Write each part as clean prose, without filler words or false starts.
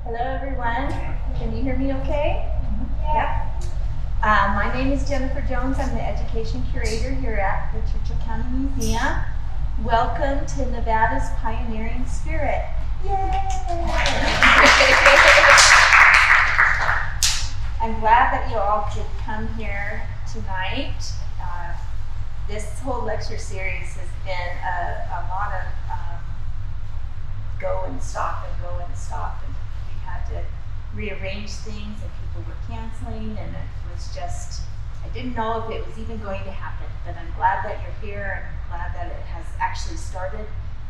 Hello, everyone. Can you hear me okay? Yeah. My name is Jennifer Jones. I'm the education curator here at the Churchill County Museum. Welcome to Nevada's pioneering spirit. Yay! I'm glad that you all could come here tonight. This whole lecture series has been a lot of go and stop and go and stop, and we had to rearrange things and people were canceling, and it was just, I didn't know if it was even going to happen, but I'm glad that you're here, and I'm glad that it has actually started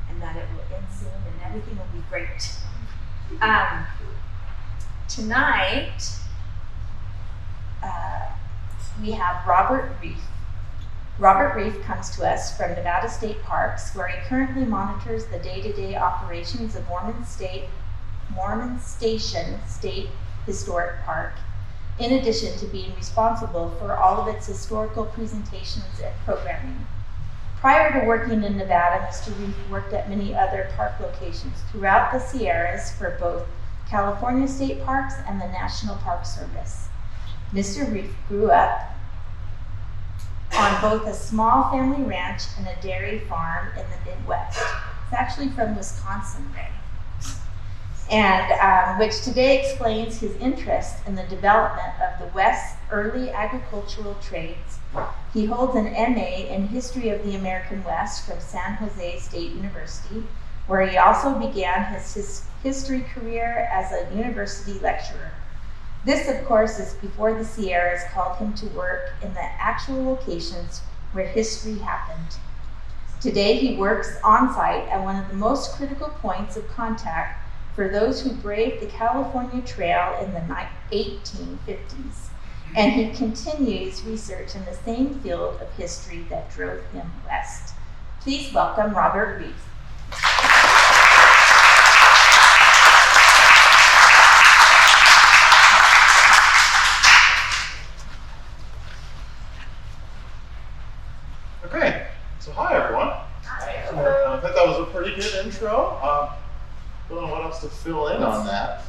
and that it will end soon and everything will be great. Tonight, we have Robert Reif. Robert Reif comes to us from Nevada State Parks, where he currently monitors the day-to-day operations of Mormon Station State Historic Park, in addition to being responsible for all of its historical presentations and programming. Prior to working in Nevada, Mr. Reif worked at many other park locations throughout the Sierras for both California State Parks and the National Park Service. Mr. Reif grew up on both a small family ranch and a dairy farm in the Midwest. It's actually from Wisconsin, Ray. And which today explains his interest in the development of the West's early agricultural trades. He holds an MA in History of the American West from San Jose State University, where he also began his history career as a university lecturer. This, of course, is before the Sierras called him to work in the actual locations where history happened. Today, he works on site at one of the most critical points of contact for those who braved the California Trail in the 1850s. And he continues research in the same field of history that drove him west. Please welcome Robert Reif. Okay, so hi everyone. I think that was a pretty good intro. Don't know what else to fill in on that.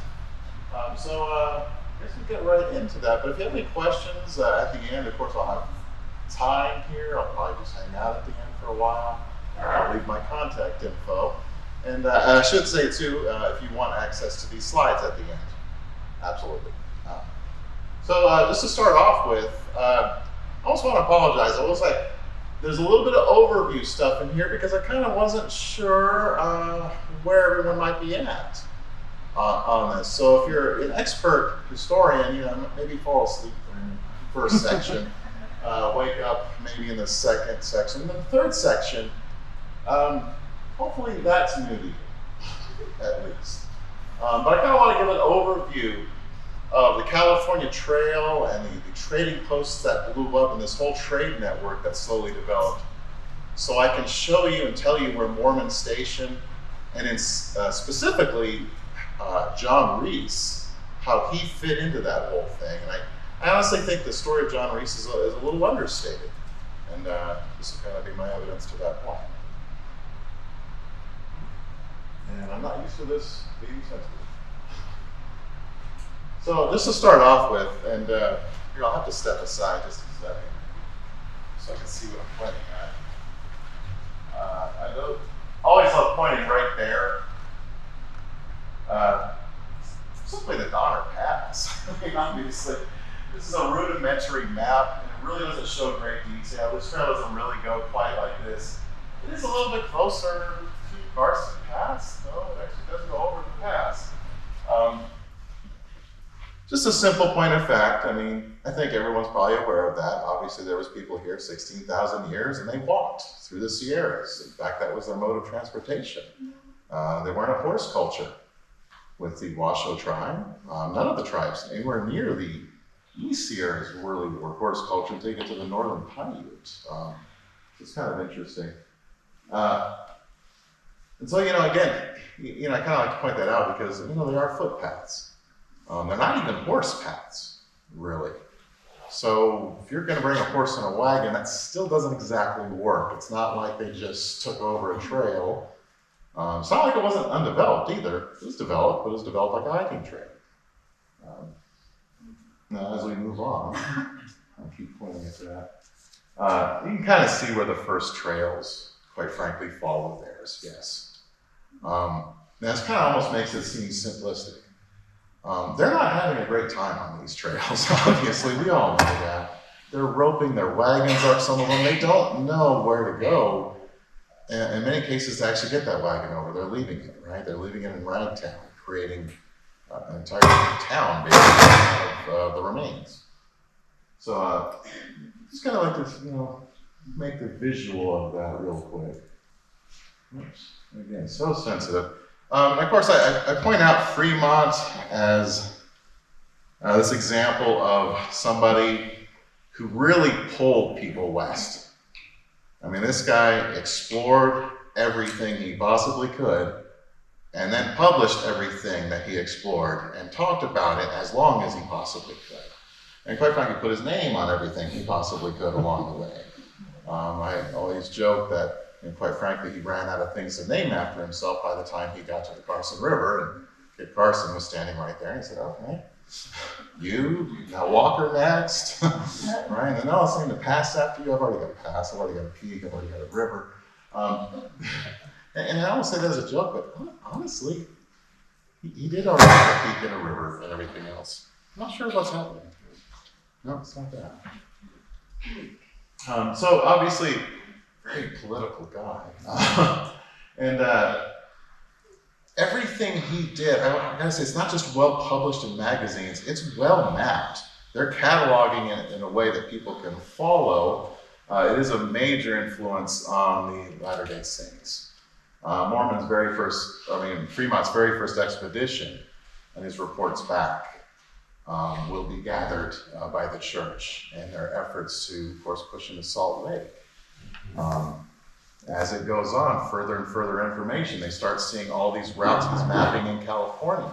I guess we'll get right into that. But if you have any questions at the end, of course I'll have time here. I'll probably just hang out at the end for a while. I'll leave my contact info. And I should say too, if you want access to these slides at the end, absolutely. Just to start off with, I also want to apologize. I was like, there's a little bit of overview stuff in here because I kind of wasn't sure where everyone might be at on this. So if you're an expert historian, maybe fall asleep in the first section, wake up maybe in the second section. And then the third section, hopefully that's new to you, at least. But I kind of want to give an overview of the California Trail and the trading posts that blew up in this whole trade network that slowly developed. So I can show you and tell you where Mormon Station, and specifically John Reese, how he fit into that whole thing. And I honestly think the story of John Reese is a little understated. And this will kind of be my evidence to that point. And I'm not used to this being sensitive. So just to start off with, and here I'll have to step aside just a second so I can see what I'm pointing at. I always love pointing right there. Simply the Donner Pass. I mean, obviously, this is a rudimentary map, and it really doesn't show great detail. This trail doesn't really go quite like this. It is a little bit closer to Carson Pass, though. It actually does go over the pass. Just a simple point of fact. I mean, I think everyone's probably aware of that. Obviously, there was people here 16,000 years, and they walked through the Sierras. In fact, that was their mode of transportation. They weren't a horse culture with the Washoe tribe. None of the tribes anywhere near the East Sierras really were horse culture until you get to the northern Paiutes. It's kind of interesting. And so, again, I kind of like to point that out because, they are footpaths. They're not even horse paths, really. So if you're going to bring a horse in a wagon, that still doesn't exactly work. It's not like they just took over a trail It's not like it wasn't undeveloped either. It was developed, but it was developed like a hiking trail. Now, as we move on, I'll keep pointing at that. You can kind of see where the first trails, quite frankly, follow theirs, yes. Now, this kind of almost makes it seem simplistic. They're not having a great time on these trails, obviously. We all know that. They're roping their wagons up, some of them. They don't know where to go. And in many cases, to actually get that wagon over, they're leaving it, right? They're leaving it in Ragtown, creating an entire town based out of the remains. So just kind of like to, make the visual of that real quick. Oops. Again, so sensitive. And of course, I point out Fremont as this example of somebody who really pulled people west. I mean, this guy explored everything he possibly could and then published everything that he explored and talked about it as long as he possibly could. And quite frankly, put his name on everything he possibly could along the way. I always joke that, and quite frankly, he ran out of things to name after himself by the time he got to the Carson River, and Kit Carson was standing right there, and he said, okay, you, now Walker next, right? And then, I'll name the pass after you. I've already got a pass, I've already got a peak, I've already got a river. And I always say that as a joke, but honestly, he did already have a peak and a river and everything else. I'm not sure what's happening. No, it's not that. So obviously, very political guy. And everything he did, I gotta say, it's not just well published in magazines, it's well mapped. They're cataloging it in a way that people can follow. It is a major influence on the Latter-day Saints. Fremont's very first expedition and his reports back will be gathered by the church and their efforts to, of course, push into Salt Lake. As it goes on, further and further information, they start seeing all these routes he's mapping in California.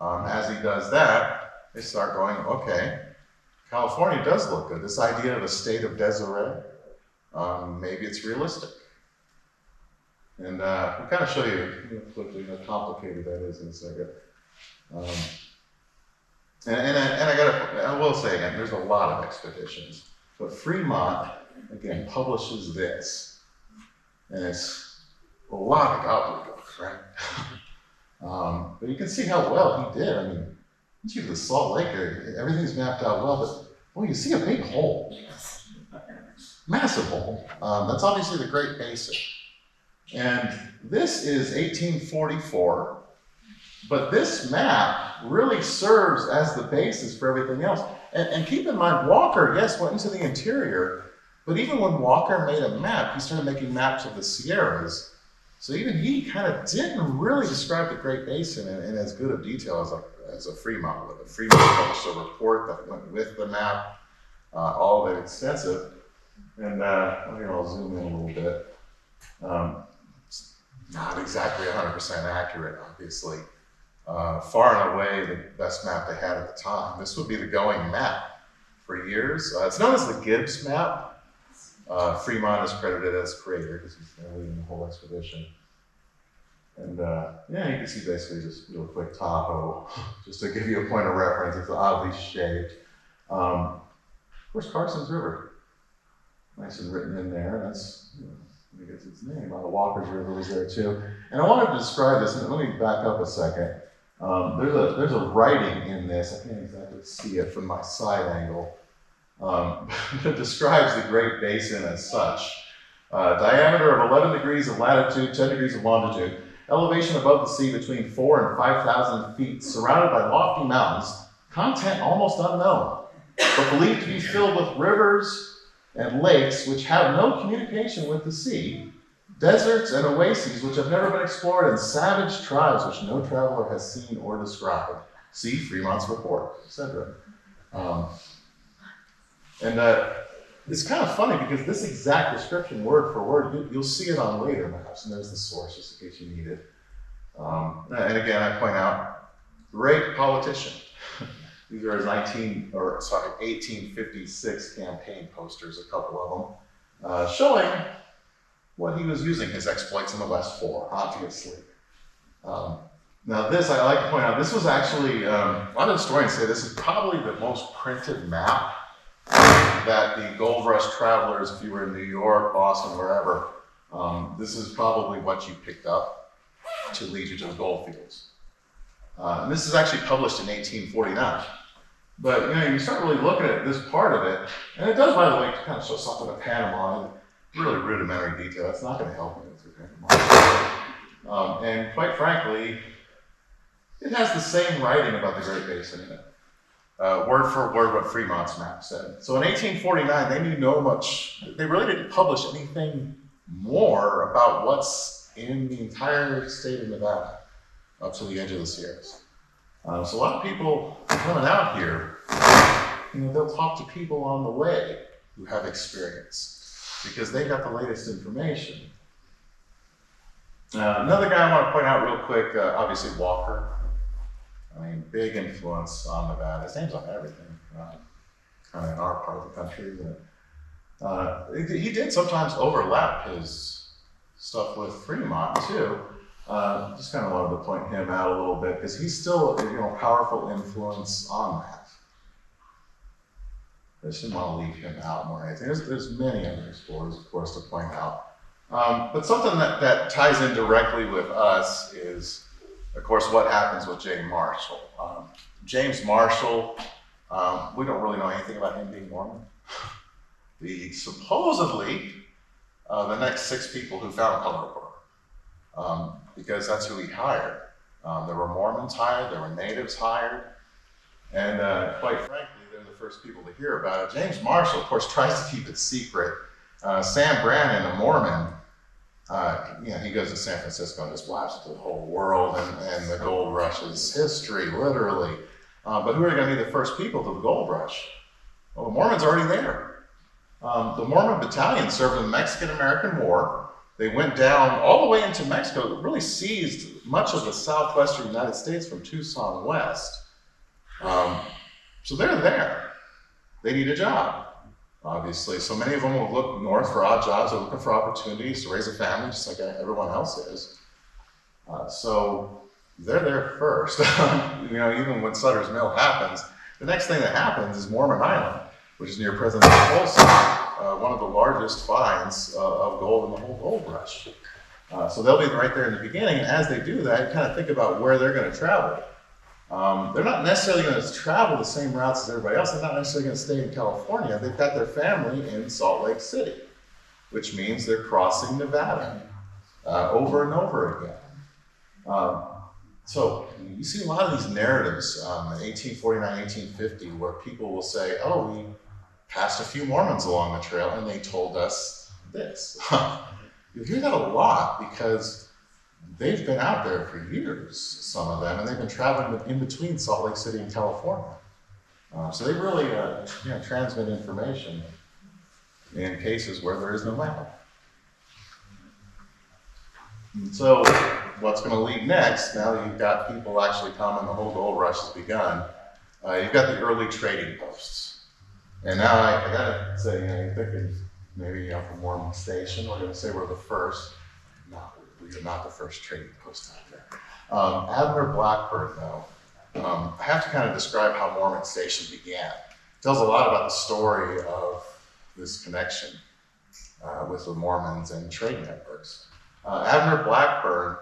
As he does that, they start going, okay, California does look good. This idea of a state of Deseret, maybe it's realistic. And I'll kind of show you quickly how complicated that is in a second. I will say again, there's a lot of expeditions, but Fremont, again, publishes this, and it's a lot of gobbledygook, right? But you can see how well he did. I mean, once you get to the Salt Lake area, everything's mapped out well, but well, you see a big hole, massive hole. That's obviously the Great Basin. And this is 1844, but this map really serves as the basis for everything else. And keep in mind, Walker, yes, went into the interior, but even when Walker made a map, he started making maps of the Sierras. So even he kind of didn't really describe the Great Basin in as good of detail as a Fremont would. Fremont published a report that went with the map, all of it extensive. And I'll zoom in a little bit. Not exactly 100% accurate, obviously. Far and away the best map they had at the time. This would be the going map for years. It's known as the Gibbs map. Fremont is credited as creator because he's leading the whole expedition. And you can see basically just real quick Tahoe, just to give you a point of reference. It's oddly shaped. Of course, Carson's River, nice and written in there. That's I guess its name. Walker's River was there too. And I wanted to describe this, and let me back up a second. There's a writing in this. I can't exactly see it from my side angle. It describes the Great Basin as such. Diameter of 11 degrees of latitude, 10 degrees of longitude, elevation above the sea between 4,000 and 5,000 feet, surrounded by lofty mountains, content almost unknown, but believed to be filled with rivers and lakes which have no communication with the sea, deserts and oases which have never been explored, and savage tribes which no traveler has seen or described. See Fremont's report, etc. It's kind of funny because this exact description, word for word, you'll see it on later maps, and there's the source just in case you need it. And again, I point out, great politician. These are his 1856 campaign posters, a couple of them, showing what he was using his exploits in the West for, obviously. Now this, I like to point out, this was actually, a lot of historians say this is probably the most printed map that the gold rush travelers, if you were in New York, Boston, wherever, this is probably what you picked up to lead you to the gold fields. And this is actually published in 1849. But you start really looking at this part of it, and it does, by the way, kind of show something of Panama, really rudimentary detail. It's not going to help me through Panama. And quite frankly, it has the same writing about the Great Basin in it. Word for word what Fremont's map said. So in 1849, they knew no much, they really didn't publish anything more about what's in the entire state of Nevada up to the edge of the Sierras. So a lot of people coming out here, they'll talk to people on the way who have experience because they got the latest information. Another guy I want to point out real quick, obviously Walker. I mean, big influence on Nevada. His name's on everything, kind of in our part of the country. He did sometimes overlap his stuff with Fremont too. Just kind of wanted to point him out a little bit because he's still a powerful influence on that. I just didn't want to leave him out more. I think there's many other explorers, of course, to point out. But something that ties in directly with us is, of course, what happens with James Marshall. James Marshall, we don't really know anything about him being Mormon. Supposedly, the next 6 people who found color were, because that's who he hired. There were Mormons hired, there were natives hired, and quite frankly, they're the first people to hear about it. James Marshall, of course, tries to keep it secret. Sam Brannan, a Mormon, he goes to San Francisco and just blasts it to the whole world and the gold rush's history, literally. But who are going to be the first people to the gold rush? Well, the Mormons are already there. The Mormon battalion served in the Mexican-American War. They went down all the way into Mexico, really seized much of the southwestern United States from Tucson west. So they're there. They need a job, obviously. So many of them will look north for odd jobs. They're looking for opportunities to raise a family, just like everyone else is. So they're there first. Even when Sutter's Mill happens, the next thing that happens is Mormon Island, which is near present-day Folsom, one of the largest finds of gold in the whole gold rush. So they'll be right there in the beginning, and as they do that, you kind of think about where they're going to travel. They're not necessarily going to travel the same routes as everybody else. They're not necessarily going to stay in California. They've got their family in Salt Lake City, which means they're crossing Nevada over and over again. So you see a lot of these narratives in 1849, 1850, where people will say, oh, we passed a few Mormons along the trail and they told us this. You hear that a lot because they've been out there for years, some of them, and they've been traveling in between Salt Lake City and California. So they really transmit information in cases where there is no map. And so what's going to lead next, now that you've got people actually coming, the whole gold rush has begun, you've got the early trading posts. And now I got to say, you're thinking maybe from Mormon Station, we're going to say we're the first. No, we are not the first trading post out there. Abner Blackburn, though, I have to kind of describe how Mormon Station began. It tells a lot about the story of this connection with the Mormons and trade networks. Abner Blackburn,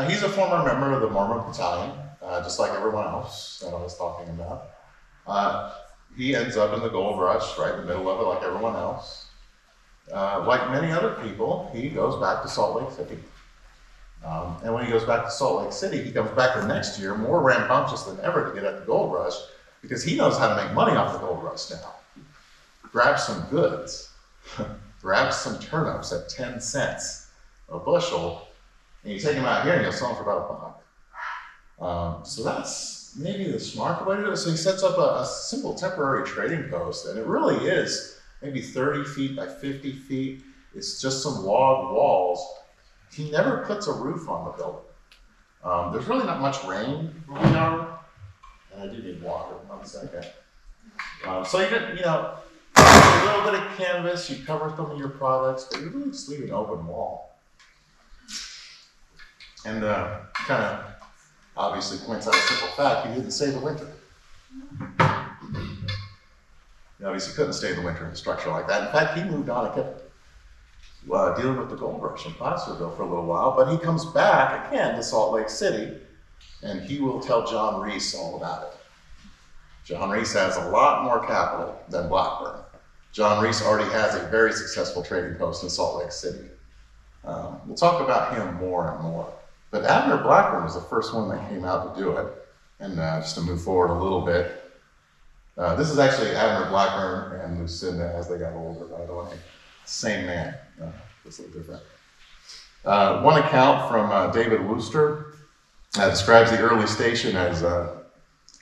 he's a former member of the Mormon Battalion, just like everyone else that I was talking about. He ends up in the gold rush, right in the middle of it, like everyone else. Like many other people, he goes back to Salt Lake City. And when he goes back to Salt Lake City, he comes back the next year more rambunctious than ever to get at the gold rush because he knows how to make money off the gold rush now. Grab some goods, grab some turnips at 10 cents a bushel, and you take them out here and you'll sell them for about $1. So that's maybe the smart way to do it. So he sets up a simple temporary trading post, and it really is maybe 30 feet by 50 feet. It's just some log walls. He never puts a roof on the building. There's really not much rain where we are, and I do need water. 1 second. So you get, a little bit of canvas. You cover some of your products, but you really just leave an open wall. And kind of obviously points out a simple fact: he didn't stay the winter. He obviously couldn't stay the winter in a structure like that. In fact, he moved on and kept dealing with the gold rush in Placerville for a little while, but he comes back again to Salt Lake City, and he will tell John Reese all about it. John Reese has a lot more capital than Blackburn. John Reese already has a very successful trading post in Salt Lake City. We'll talk about him more and more. But Abner Blackburn was the first one that came out to do it. And just to move forward a little bit, this is actually Abner Blackburn and Lucinda as they got older, by the way. Same man, just a little different. One account from David Wooster describes the early station as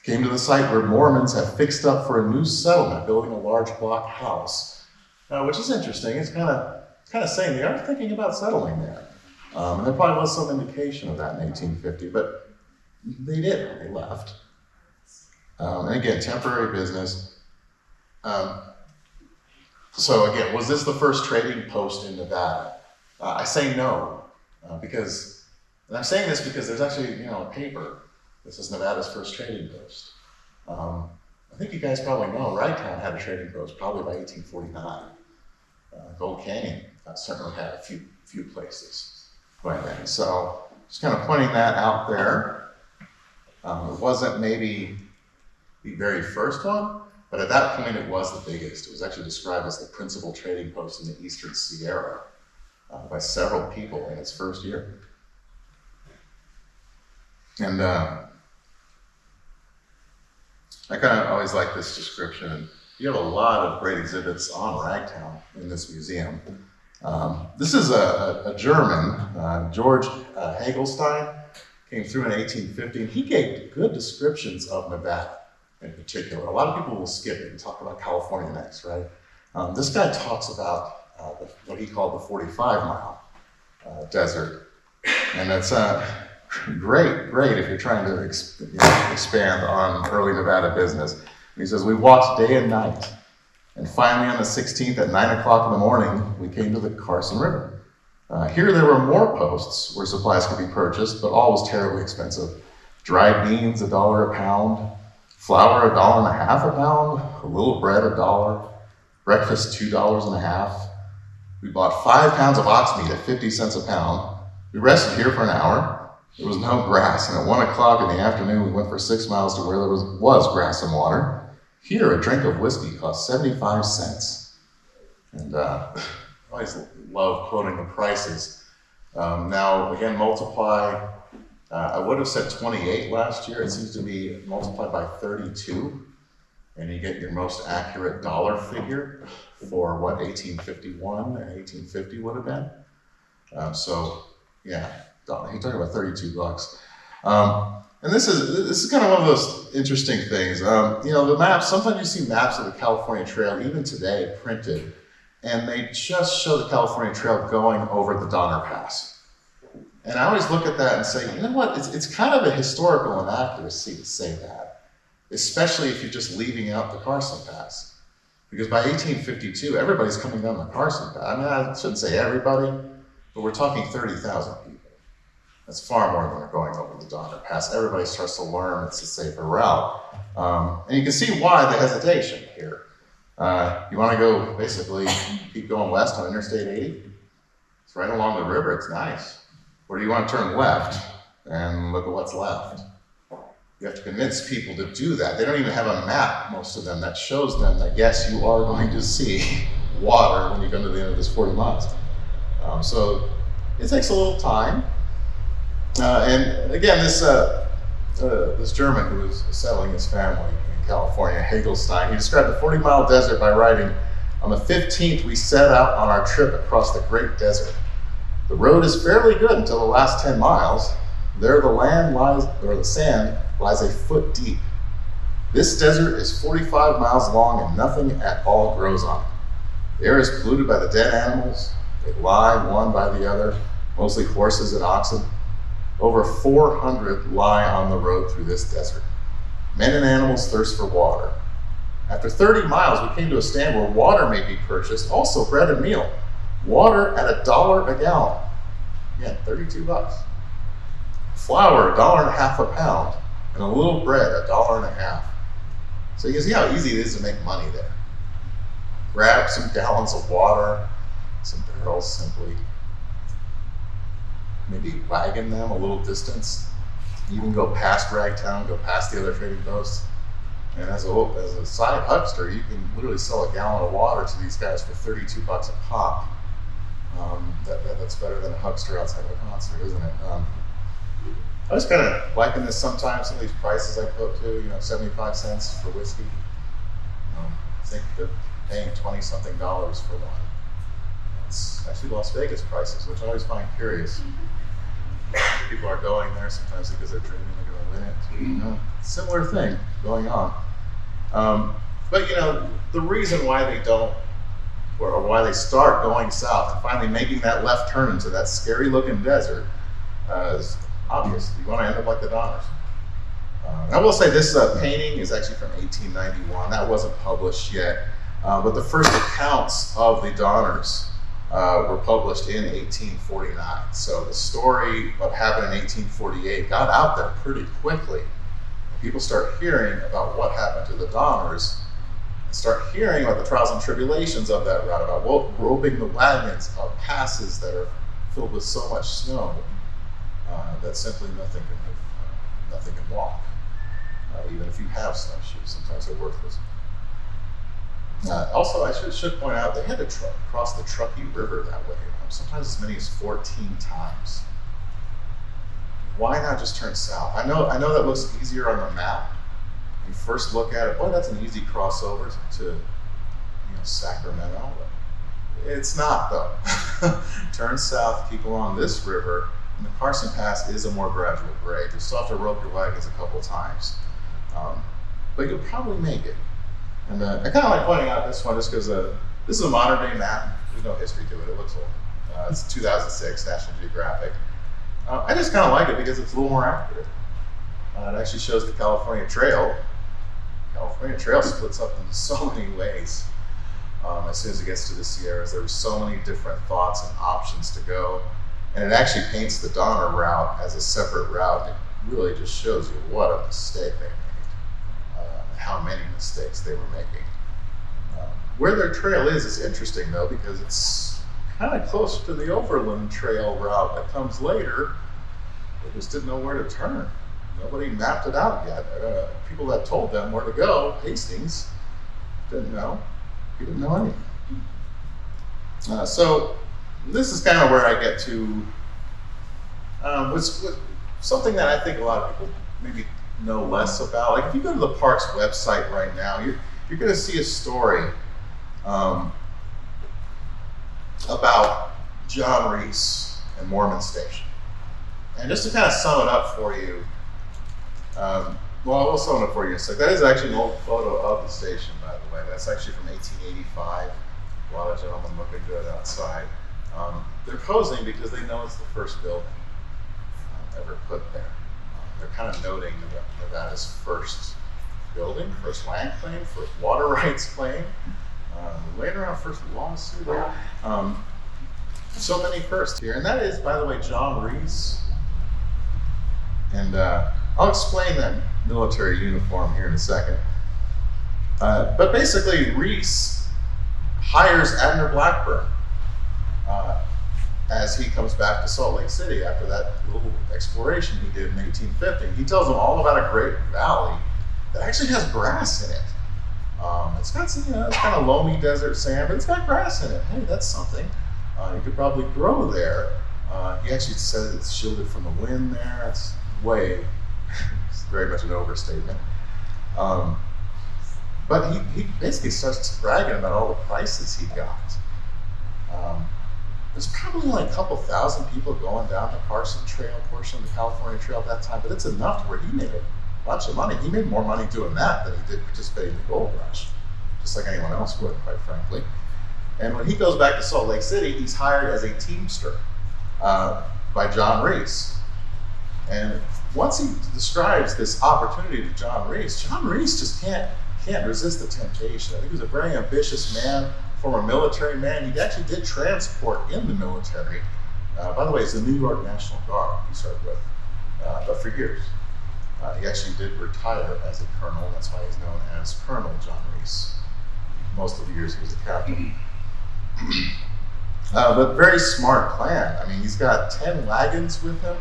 came to the site where Mormons have fixed up for a new settlement, building a large block house, which is interesting. It's kind of saying they are thinking about settling there. And there probably was some indication of that in 1850, but they didn't. They left. And again, temporary business. So again, was this the first trading post in Nevada? I say no, because, and I'm saying this because there's actually, a paper. This is Nevada's first trading post. I think you guys probably know Wrighttown had a trading post probably by 1849. Gold Canyon certainly had a few places by then. So just kind of pointing that out there. It wasn't maybe the very first one, but at that point it was the biggest. It was actually described as the principal trading post in the Eastern Sierra by several people in its first year. And I kind of always like this description. You have a lot of great exhibits on Ragtown in this museum. This is a German, George Hagelstein, came through in 1850, and he gave good descriptions of Nevada in particular. A lot of people will skip it and talk about California next, right? This guy talks about what he called the 45-mile desert, and that's great if you're trying to expand on early Nevada business. And he says, we walked day and night, and finally on the 16th at 9 o'clock in the morning, we came to the Carson River. Here there were more posts where supplies could be purchased, but all was terribly expensive. Dried beans, $1 a pound, flour, $1.50 a pound, a little bread, $1, breakfast, $2.50. We bought 5 pounds of ox meat at 50 cents a pound. We rested here for an hour. There was no grass, and at 1 o'clock in the afternoon, we went for 6 miles to where there was grass and water. Here, a drink of whiskey cost 75 cents. And I always love quoting the prices. Now, again, multiply, I would have said 28 last year. It seems to be multiplied by 32, and you get your most accurate dollar figure for what 1851 and 1850 would have been. Yeah. You're talking about $32. And this is kind of one of those interesting things. The maps, sometimes you see maps of the California Trail, even today, printed, and they just show the California Trail going over the Donner Pass. And I always look at that and say, you know what, it's kind of a historical inaccuracy to say that, especially if you're just leaving out the Carson Pass. Because by 1852, everybody's coming down the Carson Pass. I mean, I shouldn't say everybody, but we're talking 30,000 people. That's far more than going over the Donner Pass. Everybody starts to learn it's a safer route. And you can see why the hesitation here. You want to go, basically, keep going west on Interstate 80? It's right along the river, it's nice. Or do you want to turn left and look at what's left? You have to convince people to do that. They don't even have a map, most of them, that shows them that, yes, you are going to see water when you come to the end of this 40 miles. So it takes a little time. And again, this German who was settling his family in California, Hagelstein, he described the 40-mile desert by writing, on the 15th, we set out on our trip across the great desert. The road is fairly good until the last 10 miles. There the sand lies a foot deep. This desert is 45 miles long and nothing at all grows on it. The air is polluted by the dead animals. They lie one by the other, mostly horses and oxen. Over 400 lie on the road through this desert. Men and animals thirst for water. After 30 miles, we came to a stand where water may be purchased, also bread and meal. Water at $1 a gallon. Again, $32. Flour, $1.50 a pound, and a little bread, $1.50. So you can see how easy it is to make money there. Grab some gallons of water, some barrels simply, maybe wagon them a little distance, even go past Ragtown, go past the other trading posts. And as a side huckster, you can literally sell a gallon of water to these guys for $32 a pop. That's better than a huckster outside of a concert, isn't it? I was kind of liking this sometimes, some of these prices I quote to, 75 cents for whiskey. I think they're paying $20-something for one. It's actually Las Vegas prices, which I always find curious. People are going there sometimes because they're dreaming they're going to win it. Similar thing going on. But the reason why they don't, or why they start going south and finally making that left turn into that scary looking desert is obvious. You want to end up like the Donners. I will say this painting is actually from 1891. That wasn't published yet. But the first accounts of the Donners were published in 1849. So the story of what happened in 1848 got out there pretty quickly. People start hearing about what happened to the Donners, and start hearing about the trials and tribulations of that route, about roping the wagons up passes that are filled with so much snow that simply nothing can walk. Even if you have snowshoes, sometimes they're worthless. Also, I should point out, they had to cross the Truckee River that way, sometimes as many as 14 times. Why not just turn south? I know that looks easier on the map. When you first look at it, boy, that's an easy crossover to Sacramento. It's not, though. Turn south, keep along this river, and the Carson Pass is a more gradual grade. You still have to rope your wagons a couple times, but you'll probably make it. And I kind of like pointing out this one just because this is a modern day map. There's no history to it. It looks old. It's 2006, National Geographic. I just kind of like it because it's a little more accurate. It actually shows the California Trail. California Trail splits up in so many ways. As soon as it gets to the Sierras, there were so many different thoughts and options to go. And it actually paints the Donner route as a separate route. It really just shows you what a mistake they made, how many mistakes they were making. Where their trail is interesting though, because it's kind of close to the Overland Trail route that comes later. They just didn't know where to turn. Nobody mapped it out yet. People that told them where to go, Hastings, didn't know. He didn't know anything. So this is kind of where I get to with something that I think a lot of people maybe know less about. Like if you go to the park's website right now, you're going to see a story about John Reese and Mormon Station. And just to kind of sum it up for you, we'll sum it up for you in a sec. That is actually an old photo of the station, by the way. That's actually from 1885. A lot of gentlemen looking good outside. They're posing because they know it's the first building ever put there. They're kind of noting Nevada's first building, first land claim, first water rights claim, later on first lawsuit. So many firsts here, and that is, by the way, John Reese. And I'll explain that military uniform here in a second. But basically, Reese hires Abner Blackburn as he comes back to Salt Lake City after that little exploration he did in 1850. He tells him all about a great valley that actually has grass in it. It's got some, it's kind of loamy desert sand, but it's got grass in it. Hey, that's something. You could probably grow there. He actually says it's shielded from the wind there. It's it's very much an overstatement. But he basically starts bragging about all the prices he got. There's probably only a couple thousand people going down the Carson Trail portion of the California Trail at that time, but it's enough to where he made a bunch of money. He made more money doing that than he did participating in the gold rush, just like anyone else would, quite frankly. And when he goes back to Salt Lake City, he's hired as a teamster by John Reese. And once he describes this opportunity to John Reese just can't resist the temptation. I think he was a very ambitious man, former military man. He actually did transport in the military. By the way, it's the New York National Guard he served with. but for years. He actually did retire as a colonel. That's why he's known as Colonel John Reese. Most of the years he was a captain. But very smart plan. I mean, he's got 10 wagons with him.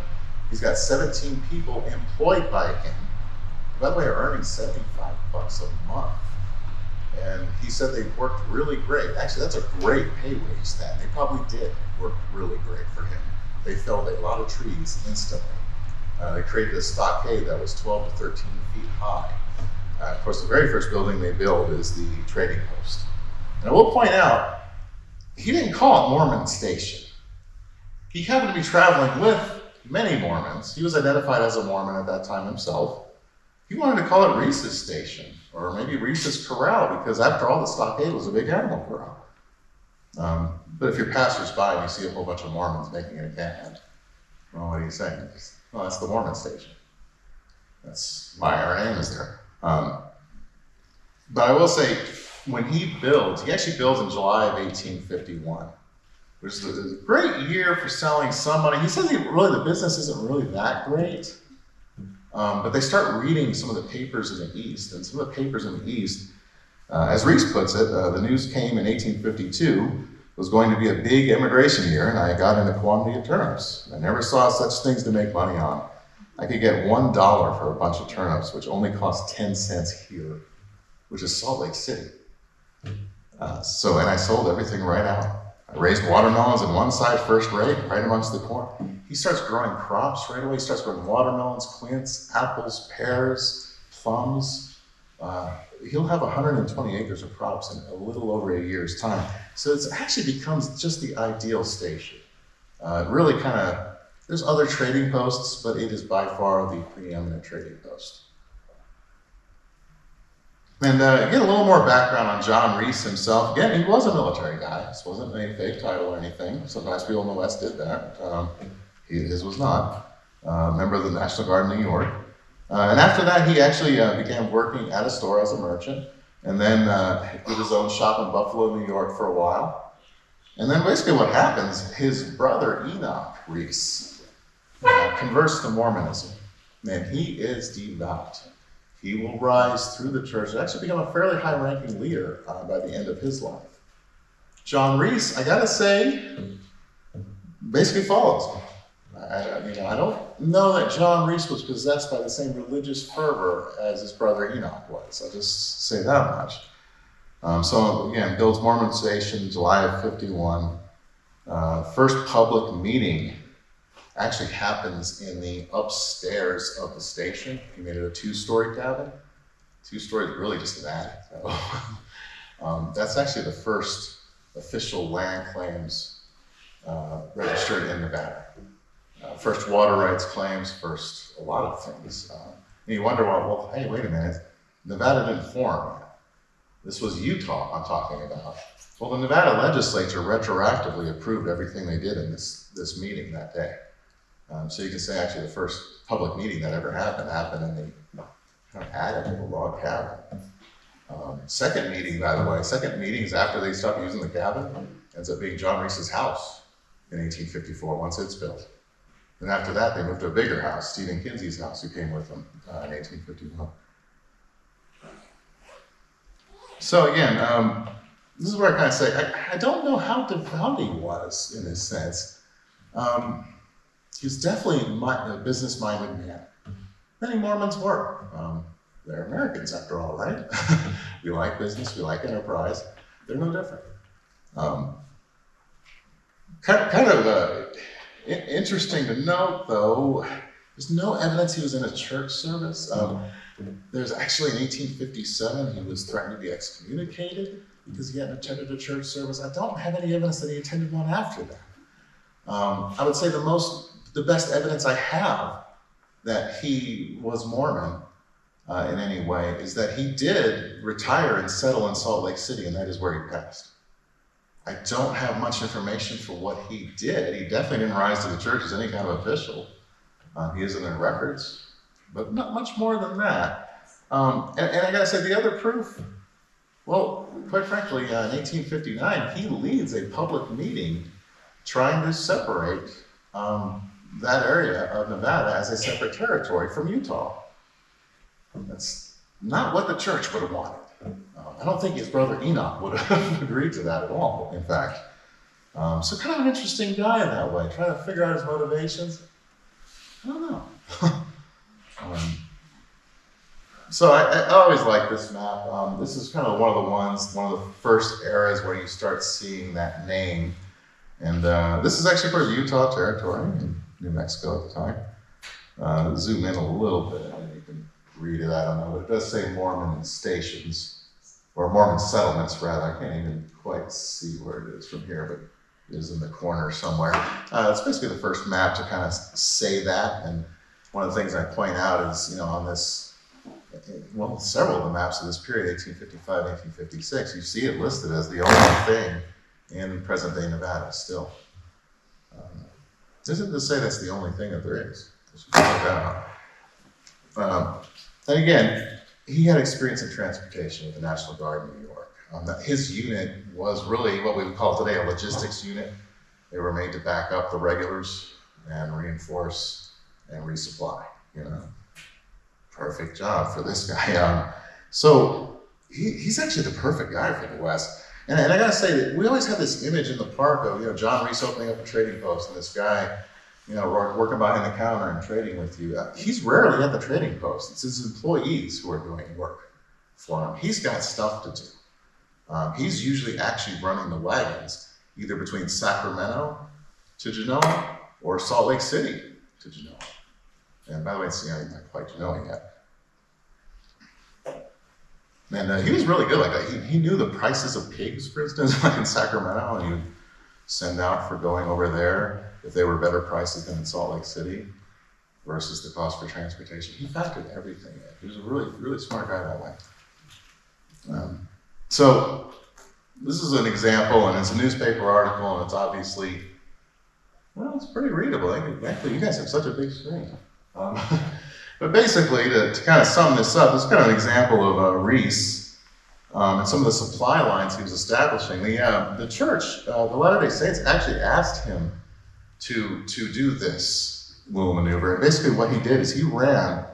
He's got 17 people employed by him. By the way, earning $75 a month. And he said they worked really great. Actually, that's a great pay wage stat. They probably did work really great for him. They felled a lot of trees instantly. They created a stockade that was 12 to 13 feet high. Of course, the very first building they build is the trading post. And I will point out, he didn't call it Mormon Station. He happened to be traveling with many Mormons. He was identified as a Mormon at that time himself. He wanted to call it Reese's Station, or maybe Reese's Corral, because after all, the stockade was a big animal corral. But if you're passersby and you see a whole bunch of Mormons making it a campground, well, what are you saying? Well, that's the Mormon Station. That's why our name is there. But I will say, when he actually builds in July of 1851, which is a great year for selling some money. He says the business isn't really that great, but they start reading some of the papers in the East, and some of the papers in the East, as Reese puts it, the news came in 1852, was going to be a big immigration year, and I got in a quantity of turnips. I never saw such things to make money on. I could get $1 for a bunch of turnips, which only cost 10 cents here, which is Salt Lake City. And I sold everything right out. I raised watermelons on one side, first rate, right amongst the corn. He starts growing crops right away. He starts growing watermelons, quince, apples, pears, plums. He'll have 120 acres of crops in a little over a year's time. So it actually becomes just the ideal station. Really there's other trading posts, but it is by far the preeminent trading post. And again, a little more background on John Reese himself. Again, he was a military guy. This wasn't a fake title or anything. Sometimes people in the West did that. His was not. Member of the National Guard in New York. And after that, he actually began working at a store as a merchant, and then did his own shop in Buffalo, New York for a while. And then basically what happens, his brother Enoch Reese converts to Mormonism, and he is devout. He will rise through the church and actually become a fairly high-ranking leader by the end of his life. John Reese, I gotta say, basically follows him. I don't know that John Reese was possessed by the same religious fervor as his brother Enoch was. I'll just say that much. So again, builds Mormon Station, July of 51. First public meeting actually happens in the upstairs of the station. He made it a 2-story cabin. 2 stories, really just an attic. So, that's actually the first official land claims registered in Nevada. First water rights claims, first a lot of things. And you wonder, well, hey, wait a minute. Nevada didn't form yet. This was Utah I'm talking about. Well, the Nevada legislature retroactively approved everything they did in this meeting that day. So you can say actually the first public meeting that ever happened in the kind of attic of a log cabin. Second meeting, by the way, is after they stopped using the cabin, ends up being John Reese's house in 1854 once it's built. And after that, they moved to a bigger house, Stephen Kinsey's house, who came with them in 1851. So again, this is where I kind of say, I don't know how devout he was in this sense. He was definitely a business-minded man. Many Mormons were. They're Americans after all, right? We like business, we like enterprise. They're no different. Interesting to note, though, there's no evidence he was in a church service. There's actually in 1857, he was threatened to be excommunicated because he hadn't attended a church service. I don't have any evidence that he attended one after that. I would say the best evidence I have that he was Mormon in any way is that he did retire and settle in Salt Lake City, and that is where he passed. I don't have much information for what he did. He definitely didn't rise to the church as any kind of official. He is in their records, but not much more than that. And I gotta say, the other proof, well, quite frankly, in 1859, he leads a public meeting trying to separate that area of Nevada as a separate territory from Utah. That's not what the church would have wanted. I don't think his brother Enoch would have agreed to that at all, in fact. So kind of an interesting guy in that way, trying to figure out his motivations. I don't know. So I always like this map. This is kind of one of the first eras where you start seeing that name. And this is actually part of Utah territory in New Mexico at the time. Zoom in a little bit, and you can read it, I don't know, but it does say Mormon Stations, or Mormon settlements rather. I can't even quite see where it is from here, but it is in the corner somewhere. It's basically the first map to kind of say that, and one of the things I point out is, on this, well, several of the maps of this period, 1855, 1856, you see it listed as the only thing in present-day Nevada still. Isn't to say that's the only thing that there is. And again, he had experience in transportation with the National Guard in New York. His unit was really what we would call today a logistics unit. They were made to back up the regulars and reinforce and resupply. Perfect job for this guy. So he's actually the perfect guy for the West. And I gotta say that we always have this image in the park of, John Reese opening up a trading post and this guy, working behind the counter and trading with you. He's rarely at the trading post. It's his employees who are doing work for him. He's got stuff to do. He's usually actually running the wagons, either between Sacramento to Genoa or Salt Lake City to Genoa. And by the way, he's not quite Genoa yet. And he was really good like that. He knew the prices of pigs, for instance, like in Sacramento, and he would send out for going over there if they were better prices than in Salt Lake City versus the cost for transportation. He factored everything in. He was a really, really smart guy that way. So this is an example, and it's a newspaper article, and it's obviously, well, it's pretty readable. Actually, you guys have such a big screen. But basically, to kind of sum this up, this is kind of an example of Reese and some of the supply lines he was establishing. The church, the Latter-day Saints, actually asked him to do this little maneuver. And basically what he did is he ran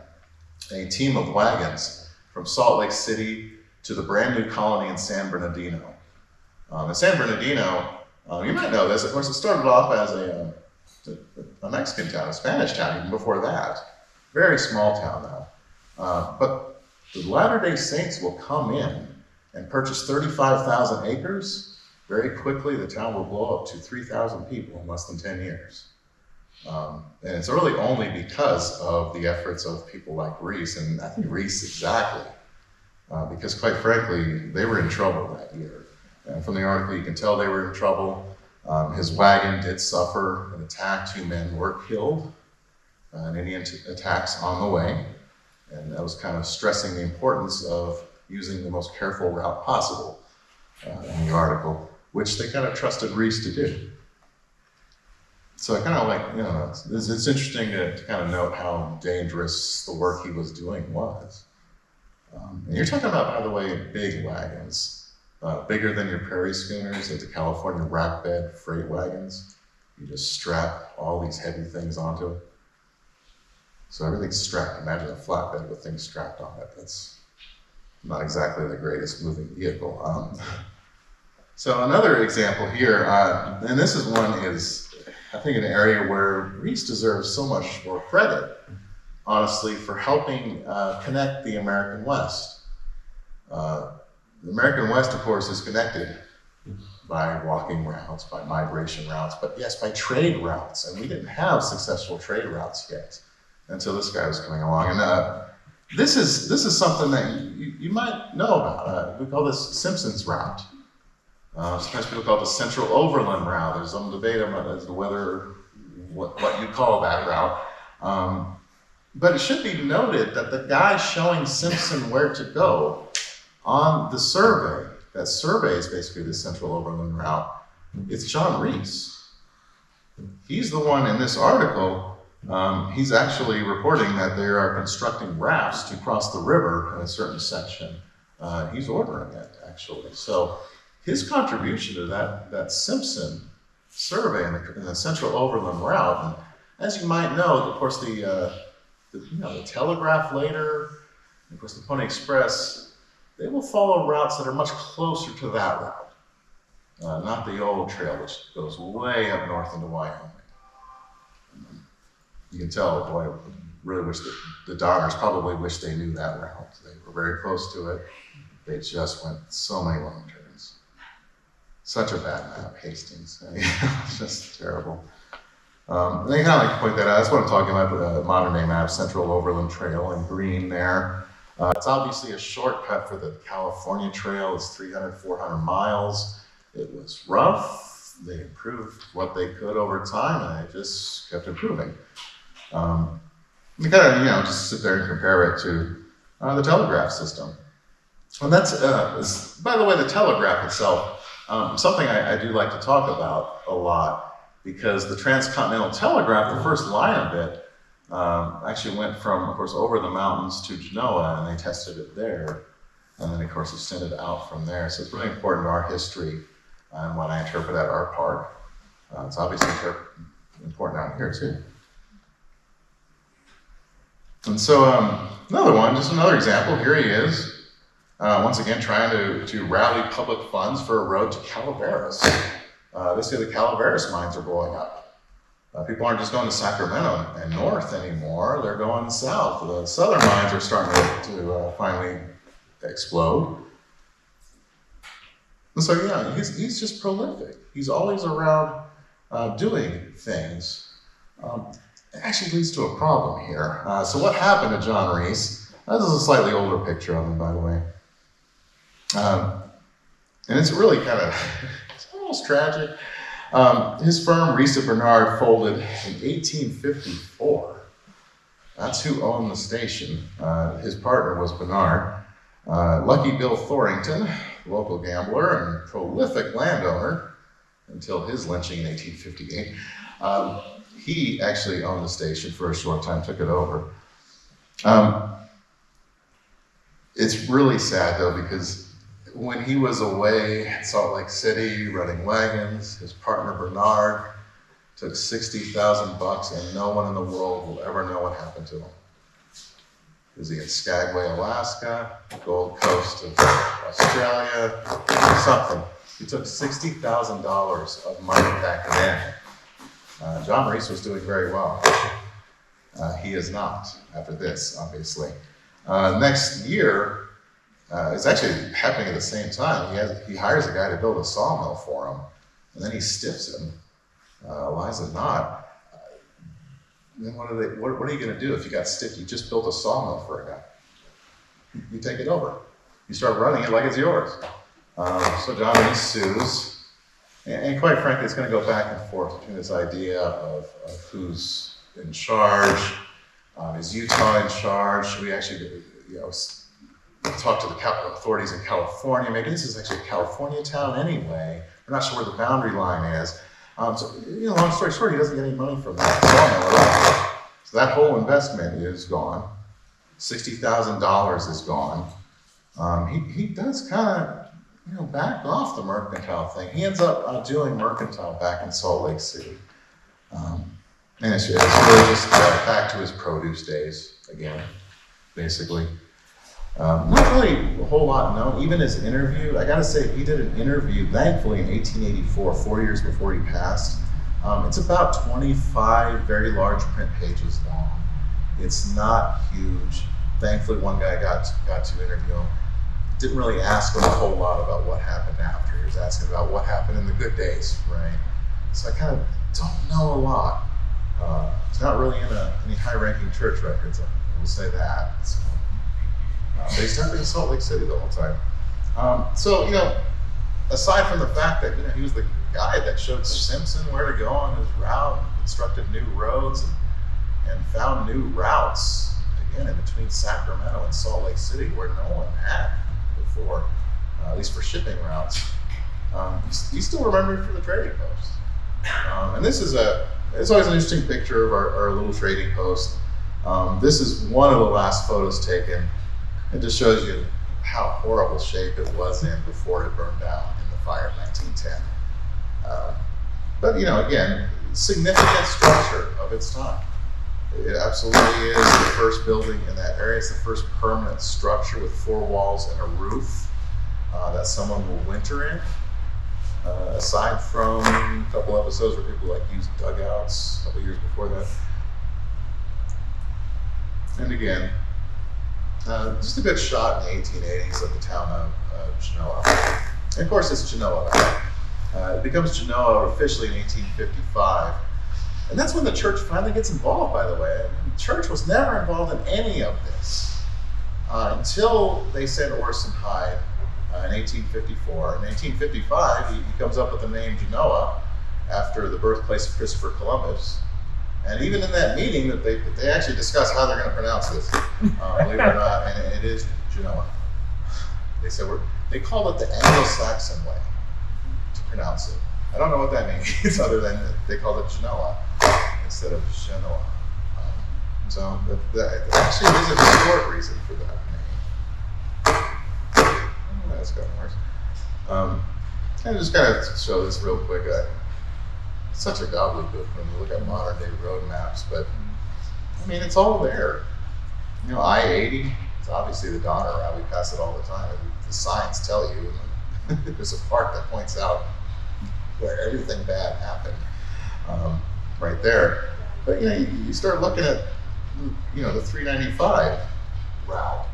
a team of wagons from Salt Lake City to the brand new colony in San Bernardino. And San Bernardino, you might know this, of course, it started off as a Mexican town, a Spanish town, even before that. Very small town now. But the Latter-day Saints will come in and purchase 35,000 acres. Very quickly, the town will blow up to 3,000 people in less than 10 years. And it's really only because of the efforts of people like Reese, and I think Reese exactly, because quite frankly, they were in trouble that year. And from the article, you can tell they were in trouble. His wagon did suffer an attack. 2 men were killed. Indian attacks on the way, and that was kind of stressing the importance of using the most careful route possible in the article, which they kind of trusted Reese to do. So I kind of like, it's interesting to kind of note how dangerous the work he was doing was. And you're talking about, by the way, big wagons, bigger than your prairie schooners, like the California rack bed freight wagons. You just strap all these heavy things onto it. So everything's strapped. Imagine a flatbed with things strapped on it. That's not exactly the greatest moving vehicle. So another example here, and this is I think, an area where Reese deserves so much more credit, honestly, for helping connect the American West. The American West, of course, is connected by walking routes, by migration routes, but yes, by trade routes. And we didn't have successful trade routes yet until this guy was coming along. And this is something that you might know about. We call this Simpson's route. Sometimes people call it the Central Overland route. There's some debate as to what you call that route. But it should be noted that the guy showing Simpson where to go on the survey, that survey is basically the Central Overland route, it's John Reese. He's the one in this article. He's actually reporting that they are constructing rafts to cross the river in a certain section. He's ordering it, actually. So his contribution to that Simpson survey in the Central Overland route, As you might know, of course, the Telegraph later, and of course the Pony Express, they will follow routes that are much closer to that route, not the old trail, which goes way up north into Wyoming. You can tell, boy, I really wish the Donners probably wish they knew that route. They were very close to it. They just went so many wrong turns. Such a bad map, Hastings. It's just terrible. And they kind of like to point that out. That's what I'm talking about, the modern day map, Central Overland Trail in green there. It's obviously a shortcut for the California Trail. It's 300, 400 miles. It was rough. They improved what they could over time, and they just kept improving. You kind of, just sit there and compare it to the telegraph system. And that's, by the way, the telegraph itself, something I do like to talk about a lot, because the transcontinental telegraph, the first line of it, actually went from, of course, over the mountains to Genoa, and they tested it there, and then, of course, extended out from there. So it's really important to our history, and when I interpret at our park, it's obviously important out here, too. And so just another example, here he is, once again trying to rally public funds for a road to Calaveras. This year the Calaveras mines are blowing up. People aren't just going to Sacramento and north anymore, they're going south. The southern mines are starting to finally explode. And so he's just prolific. He's always around doing things. It actually leads to a problem here. So what happened to John Reese? This is a slightly older picture of him, by the way. And it's really it's almost tragic. His firm, Reese and Bernard, folded in 1854. That's who owned the station. His partner was Bernard. Lucky Bill Thorington, local gambler and prolific landowner, until his lynching in 1858. He actually owned the station for a short time, took it over. It's really sad though, because when he was away in Salt Lake City running wagons, his partner Bernard took $60,000, and no one in the world will ever know what happened to him. Is he in Skagway, Alaska, Gold Coast of Australia, something? He took $60,000 of money back then. John Reese was doing very well. He is not after this, obviously. Next year, it's actually happening at the same time. He hires a guy to build a sawmill for him, and then he stiffs him. Why is it not? Then what are you going to do if you got stiffed? You just built a sawmill for a guy. You take it over. You start running it like it's yours. So John Reese sues. And quite frankly, it's going to go back and forth between this idea of who's in charge. Is Utah in charge? Should we actually, talk to the authorities in California? Maybe this is actually a California town anyway. We're not sure where the boundary line is. Long story short, he doesn't get any money from that sawmill at all. So that whole investment is gone. $60,000 is gone. He does kind of, back off the mercantile thing. He ends up doing mercantile back in Salt Lake City. And it's really just back to his produce days again, basically. Not really a whole lot known. Even his interview, I gotta say, he did an interview, thankfully, in 1884, 4 years before he passed. It's about 25 very large print pages long. It's not huge. Thankfully, one guy got to interview him. Didn't really ask him a whole lot about what happened after. He was asking about what happened in the good days, right? So I kind of don't know a lot. He's not really in any high-ranking church records, I will say that. So, but he started in Salt Lake City the whole time. Aside from the fact that he was the guy that showed Simpson where to go on his route, and constructed new roads, and found new routes, again, in between Sacramento and Salt Lake City, where no one had before, at least for shipping routes. He's still remembered for the trading post. And this is it's always an interesting picture of our little trading post. This is one of the last photos taken. It just shows you how horrible shape it was in before it burned down in the fire of 1910. But again, significant structure of its time. It absolutely is the first building in that area. It's the first permanent structure with 4 walls and a roof that someone will winter in. Aside from a couple episodes where people like used dugouts a couple years before that. And again, just a good shot in the 1880s of the town of Genoa. And of course, it's Genoa. It becomes Genoa officially in 1855. And that's when the church finally gets involved, by the way. The church was never involved in any of this until they sent Orson Hyde in 1854. In 1855, he comes up with the name Genoa after the birthplace of Christopher Columbus. And even in that meeting, that they actually discuss how they're going to pronounce this, believe it or not, and it is Genoa. They said they called it the Anglo-Saxon way to pronounce it. I don't know what that means, other than they called it Genoa instead of Genoa. So that actually is a historic reason for that name. That's gotten worse. And just kind of show this real quick. It's such a gobbledygook when you look at modern day road maps, but I mean, it's all there. You know, I-80, it's obviously the Donner Route. We pass it all the time. The signs tell you, and there's a park that points out where everything bad happened, right there. But you know, you start looking at, you know, the 395 route.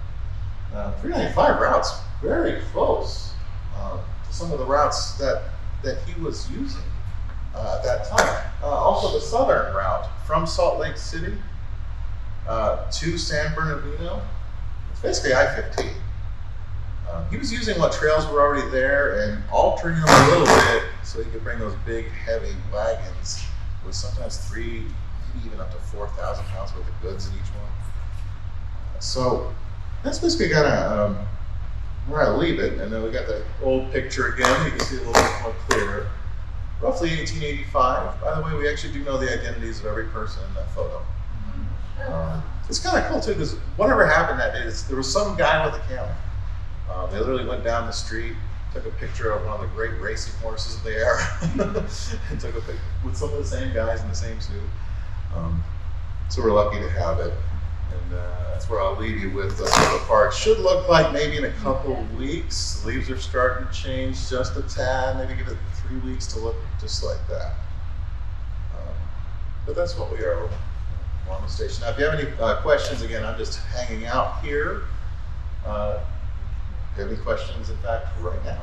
395 route's very close to some of the routes that he was using at that time. Also, the southern route from Salt Lake City to San Bernardino, it's basically I-15. He was using what trails were already there and altering them a little bit so he could bring those big, heavy wagons with sometimes 3, maybe even up to 4,000 pounds worth of goods in each one. So that's basically kind of where I leave it. And then we got the old picture again. You can see a little bit more clear. Roughly 1885. By the way, we actually do know the identities of every person in that photo. It's kind of cool too, because whatever happened that day, there was some guy with a camera. They literally went down the street, took a picture of one of the great racing horses of the era, and took a picture with some of the same guys in the same suit. So we're lucky to have it. And that's where I'll leave you with what the park should look like maybe in a couple weeks. The leaves are starting to change just a tad, maybe give it 3 weeks to look just like that. But that's what we are, Mormon Station. Now, if you have any questions, again, I'm just hanging out here. Do you have any questions, in fact, right now?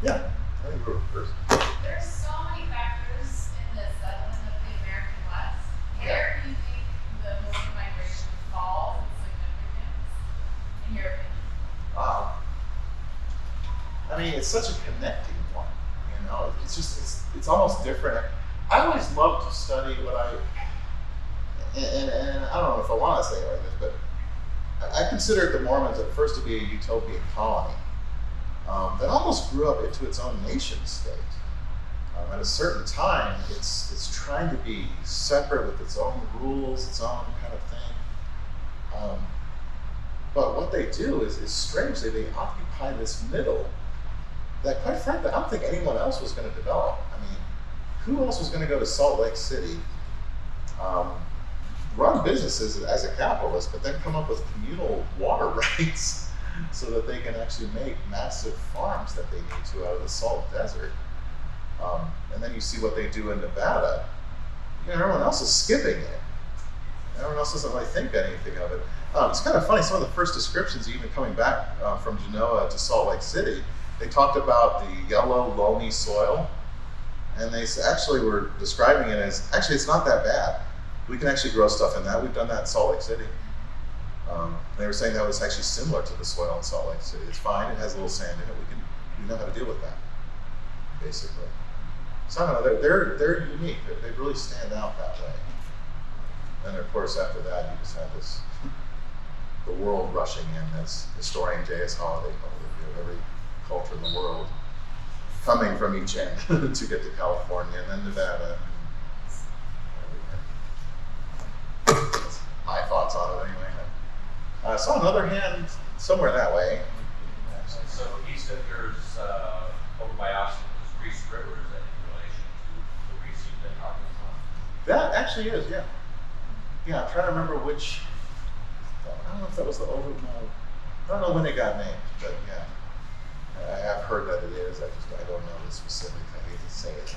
Yeah, I think we're first. There's so many factors in the settlement of the American West. Where do you think the Muslim migration falls in significance, in your opinion? Wow. I mean, it's such a connecting one, you know? It's just, it's almost different. I always love to study what and I don't know if I want to say it like this, but I consider the Mormons at first to be a utopian colony that almost grew up into its own nation state. At a certain time, it's trying to be separate with its own rules, its own kind of thing. But what they do is strangely, they occupy this middle that, quite frankly, I don't think anyone else was going to develop. I mean, who else was going to go to Salt Lake City, run businesses as a capitalist, but then come up with communal water rights so that they can actually make massive farms that they need to out of the salt desert? And then you see what they do in Nevada. You know, everyone else is skipping it. Everyone else doesn't really think anything of it. It's kind of funny, some of the first descriptions, even coming back from Genoa to Salt Lake City, they talked about the yellow, loamy soil, and they actually were describing it as, actually, it's not that bad. We can actually grow stuff in that. We've done that in Salt Lake City. They were saying that was actually similar to the soil in Salt Lake City. It's fine, it has a little sand in it. We know how to deal with that, basically. So I don't know, they're unique. They really stand out that way. And of course, after that, you just have this, the world rushing in, as historian J.S. Holliday called it, every culture in the world coming from each end to get to California and then Nevada. That's my thoughts on it anyway. So on the other hand, somewhere that way. So east of yours, over by Austin, is Reese River. Is that in relation to That actually is, yeah. Yeah, I'm trying to remember which. I don't know if that was the over. No, I don't know when it got named, but yeah, I have heard that it is. I don't know the specifics. I hate to say it.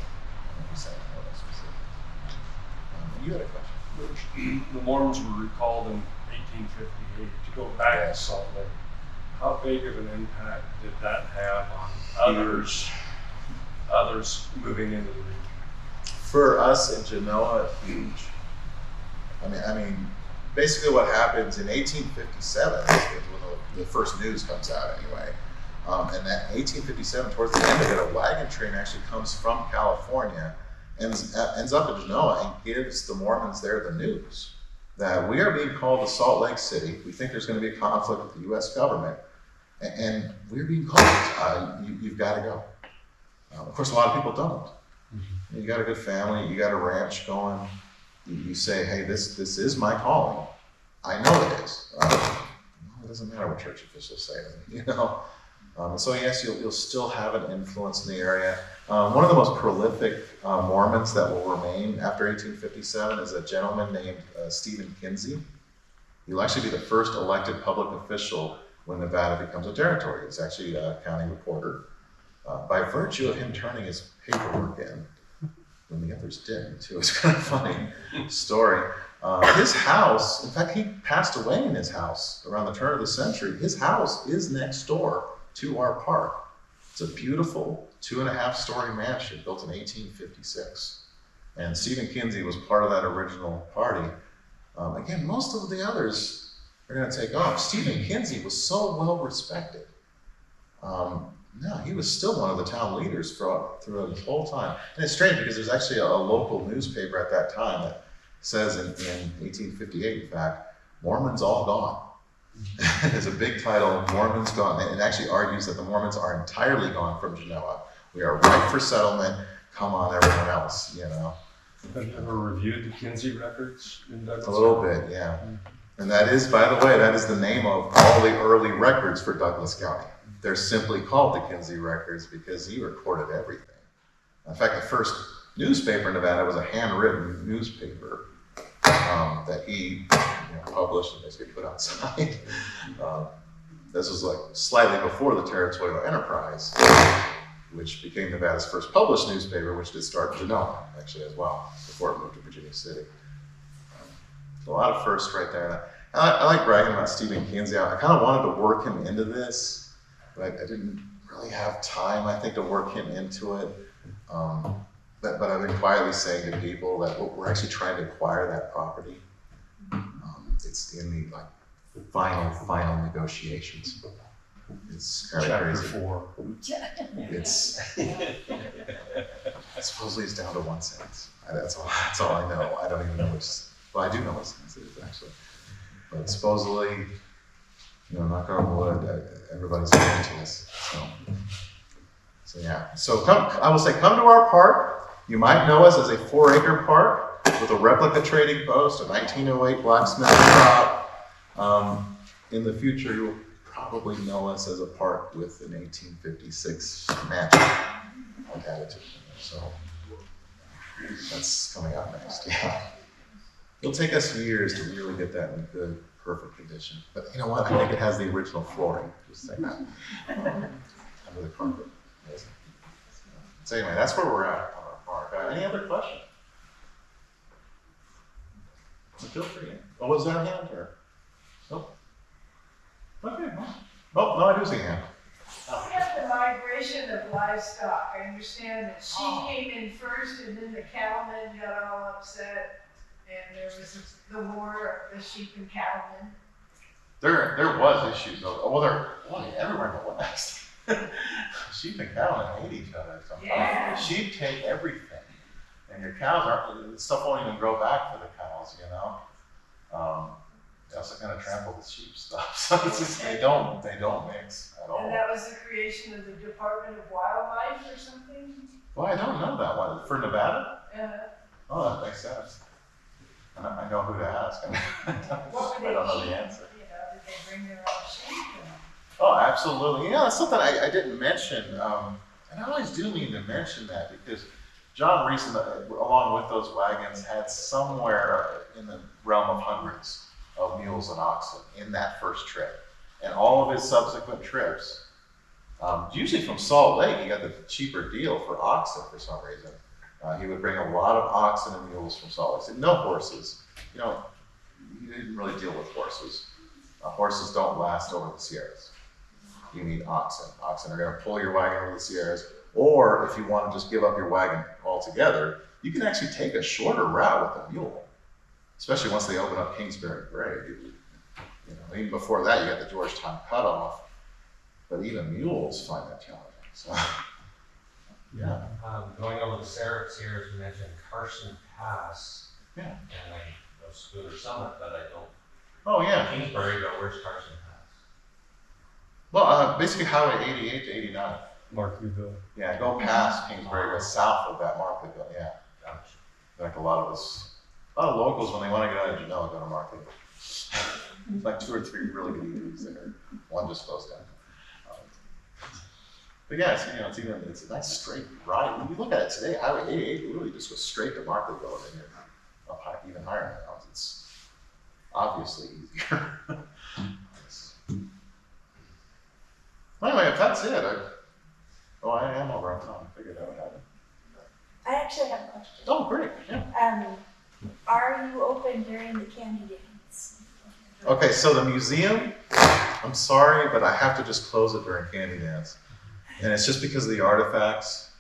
I'm saying I don't know the specifics. You had a question. The Mormons were recalled in 1858 to go back to Salt Lake. How big of an impact did that have on others moving into the region? For us in Genoa, huge. I mean, basically what happens in 1857 is when the first news comes out anyway. And that 1857, towards the end of it, a wagon train actually comes from California and ends up in Genoa and gives the Mormons there the news that we are being called to Salt Lake City. We think there's going to be a conflict with the U.S. government, and we're being called. You've got to go. Of course, a lot of people don't. You got a good family, you got a ranch going. You say, hey, this is my calling. I know it is. It doesn't matter what church officials say, you know. So yes, you'll still have an influence in the area. One of the most prolific Mormons that will remain after 1857 is a gentleman named Stephen Kinsey. He'll actually be the first elected public official when Nevada becomes a territory. He's actually a county recorder. By virtue of him turning his paperwork in, when the others didn't, too. It's kind of funny story. His house, in fact, he passed away in his house around the turn of the century. His house is next door to our park. It's a beautiful 2.5-story mansion built in 1856. And Stephen Kinsey was part of that original party. Again, most of the others are going to take off. Stephen Kinsey was so well respected. No, he was still one of the town leaders throughout this whole time. And it's strange because there's actually a local newspaper at that time that says in 1858, in fact, Mormons all gone. There's a big title, Mormons gone. And it actually argues that the Mormons are entirely gone from Genoa. We are ripe for settlement. Come on, everyone else, you know. Have you ever reviewed the Kinsey records in Douglas County? A little bit, yeah. And that is, by the way, that is the name of all the early records for Douglas County. They're simply called the Kinsey records because he recorded everything. In fact, the first newspaper in Nevada was a handwritten newspaper that he published and basically put outside. This was like slightly before the Territorial Enterprise, which became Nevada's first published newspaper, which did start in Genoa, actually, as well, before it moved to Virginia City. So a lot of firsts right there. And I like bragging about Stephen Kinsey. I kind of wanted to work him into this, but I didn't really have time, I think, to work him into it. But I've been quietly saying to people that we're actually trying to acquire that property. It's in the final negotiations. It's kind of crazy. Chapter 4. It's supposedly it's down to 1 cent. That's all I know. I don't even know which. Well, I do know what cents it is actually. But supposedly, knock on wood, everybody's going to this. So yeah. So I will say, come to our park. You might know us as a 4-acre park with a replica trading post, a 1908 blacksmith shop. In the future, you'll probably know us as a park with an 1856 mansion attitude. So that's coming up next. Yeah. It'll take us years to really get that in good, perfect condition. But you know what? I think it has the original flooring. Just saying that. Under the carpet. So anyway, that's where we're at on our park. Any other questions? Feel free. Oh, was that a hand or? Nope. Okay. Oh, no, I do see a hand. About the migration of livestock, I understand that sheep came in first and then the cattlemen got all upset and there was the war of the sheep and cattlemen. There was issues though. Well, everywhere in the West. Sheep and cows hate each other sometimes. Yeah. Sheep take everything. And your cows stuff won't even grow back for the cows, They also kind of trample the sheep stuff. So it's just, they don't mix at all. And that was the creation of the Department of Wildlife or something? Well, I don't know that one. For Nevada? Oh, that makes sense. And I know who to ask. What were I don't know they the eat? answer. Did they bring their own sheep? Oh, absolutely. Yeah, that's something I didn't mention. And I always do need to mention that because John Reese, along with those wagons, had somewhere in the realm of hundreds of mules and oxen in that first trip. And all of his subsequent trips, usually from Salt Lake, he got the cheaper deal for oxen for some reason. He would bring a lot of oxen and mules from Salt Lake. So no horses. You know, he didn't really deal with horses. Horses don't last over the Sierras. You need oxen. Oxen are going to pull your wagon over the Sierras. Or if you want to just give up your wagon altogether, you can actually take a shorter route with a mule. Especially once they open up Kingsbury Grade. You know, even before that, you got the Georgetown cutoff. But even mules find that challenging. So, yeah. Going over the Sierras, you mentioned Carson Pass. Yeah. And I know Scooter Summit, but I don't. Oh, yeah. Kingsbury, but where's Carson Pass? Well, basically Highway 88 to 89. Markleeville. Yeah, go past Kingsbury, go south of that Markleeville, yeah. Gotcha. Like a lot of locals, when they want to get out of Genoa, go to Markleeville. Like 2 or 3 really good eateries there. One just closed down. But yeah, it's a nice straight ride. When you look at it today, Highway 88 really just goes straight to Markleeville, and then you're up high, even higher in the mountains. It's obviously easier. Anyway, if that's it, I am over on time. I figured that would happen. I actually have a question. Oh, great. Yeah. Are you open during the candy dance? Okay, so the museum, I'm sorry, but I have to just close it during Candy Dance. And it's just because of the artifacts.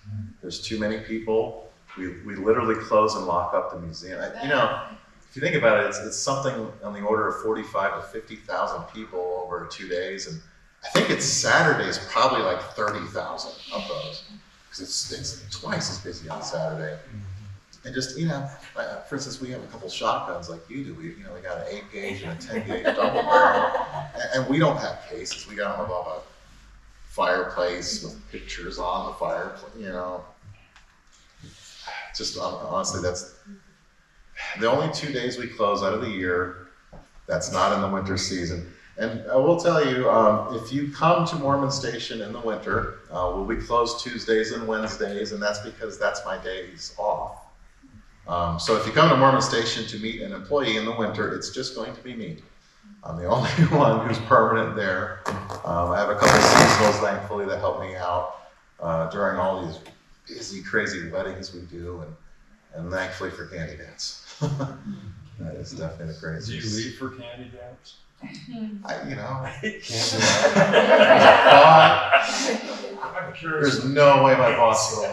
There's too many people. We literally close and lock up the museum. If you think about it, it's something on the order of 45 to 50,000 people over 2 days. And I think it's Saturdays, probably like 30,000 of those. Because it's twice as busy on Saturday. And just, for instance, we have a couple shotguns like you do. We got an 8-gauge and a 10-gauge double barrel. And we don't have cases. We got them above a fireplace with pictures on the fireplace, Just honestly, that's the only 2 days we close out of the year. That's not in the winter season. And I will tell you, if you come to Mormon Station in the winter, we'll be closed Tuesdays and Wednesdays, and that's because that's my days off. So if you come to Mormon Station to meet an employee in the winter, it's just going to be me. I'm the only one who's permanent there. I have a couple of seasonals, thankfully, that help me out during all these busy, crazy weddings we do, and thankfully for Candy Dance. That is definitely the craziest. Do you leave for Candy Dance? I'm curious. There's no way my boss will.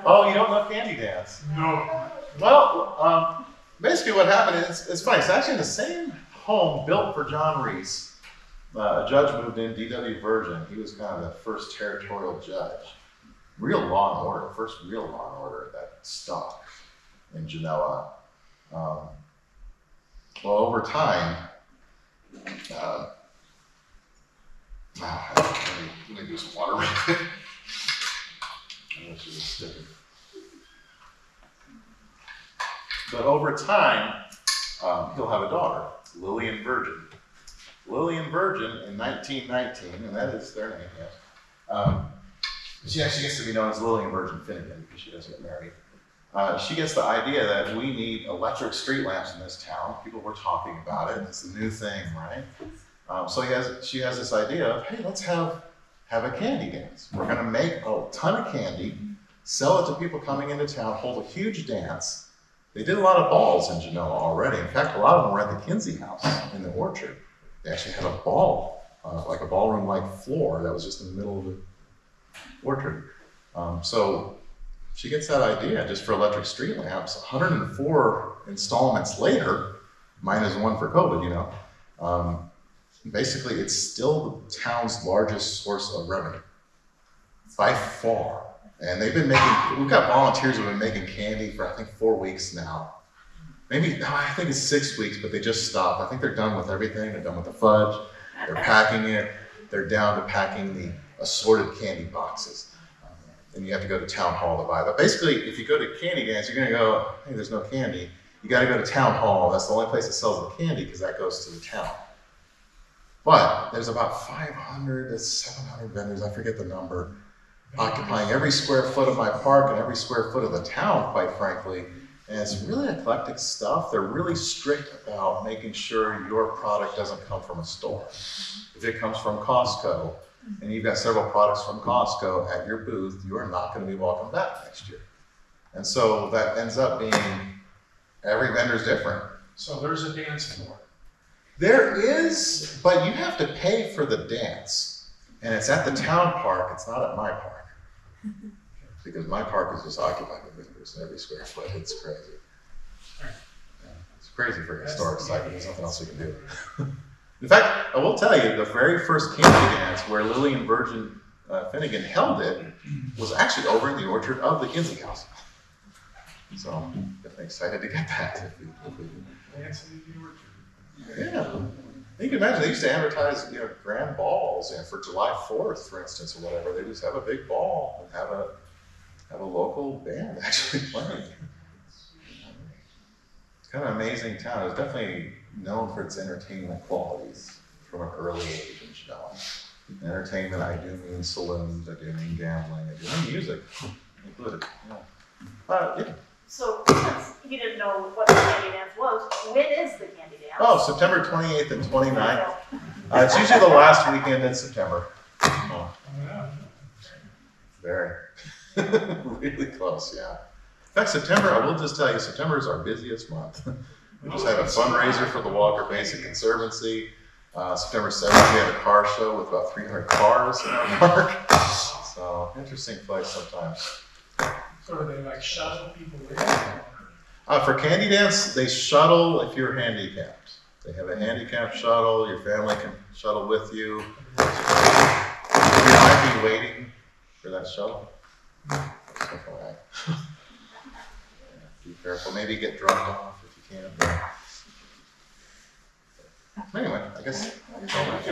Oh, you don't know Candy Dance? No. Well, basically what happened is, it's funny, it's actually in the same home built for John Reese. A judge moved in, D.W. Virgin. He was kind of the first territorial judge. Real law and order, first real law and order that stuck in Genoa. Well, over time, let me do some water real quick. But over time, he'll have a daughter, Lillian Virgin. Lillian Virgin in 1919, and that is their name, yes. She actually gets to be known as Lillian Virgin Finnegan because she doesn't get married. She gets the idea that we need electric street lamps in this town. People were talking about it. It's the new thing, right? So she has this idea of, hey, let's have a candy dance. We're going to make a ton of candy, sell it to people coming into town, hold a huge dance. They did a lot of balls in Genoa already. In fact, a lot of them were at the Kinsey House in the orchard. They actually had a ball, like a ballroom-like floor that was just in the middle of the orchard. So she gets that idea just for electric street lamps. 104 installments later, minus one for COVID, basically it's still the town's largest source of revenue by far. And we've got volunteers who've been making candy for I think 4 weeks now. I think it's 6 weeks, but they just stopped. I think they're done with everything. They're done with the fudge. They're packing it. They're down to packing the assorted candy boxes. And you have to go to town hall to buy. But basically, if you go to Candy Dance, you're gonna go, hey, there's no candy. You gotta go to town hall. That's the only place that sells the candy because that goes to the town. But there's about 500 to 700 vendors, I forget the number. occupying every square foot of my park and every square foot of the town, quite frankly. And it's really eclectic stuff. They're really strict about making sure your product doesn't come from a store. If it comes from Costco, and you've got several products from Costco at your booth, you are not going to be welcome back next year. And so that ends up being, every vendor's different. So there's a dance floor. There is, but you have to pay for the dance. And it's at the town park, it's not at my park. Because my park is just occupied with vendors every square foot. It's crazy. Yeah, it's crazy for a historic site, but there's nothing else we can do. In fact, I will tell you, the very first candy dance where Lily and Virgin Finnegan held it was actually over in the orchard of the Kinsey House. So I'm definitely excited to get that. If we Dance in the orchard. Yeah. You can imagine they used to advertise, grand balls, for July 4th, for instance, or whatever. They just have a big ball and have a local band actually playing. It's kind of an amazing town. It was definitely known for its entertainment qualities from an early age in Shell. Entertainment, I do mean saloons, I do mean gambling, I do mean music included. Yeah. So since you didn't know what the candy dance was, when is the candy dance? Oh, September 28th and 29th. It's usually the last weekend in September. Oh, very. Really close, yeah. In fact, September, I will just tell you, September is our busiest month. We just had a fundraiser for the Walker Basic Conservancy. September 7th, we had a car show with about 300 cars in our park. So, interesting place sometimes. So are they like shuttle people in? For Candy Dance, they shuttle if you're handicapped. They have a handicap shuttle, your family can shuttle with you. You might be waiting for that shuttle. Be careful, maybe get dropped off if you can. Anyway, I guess all that.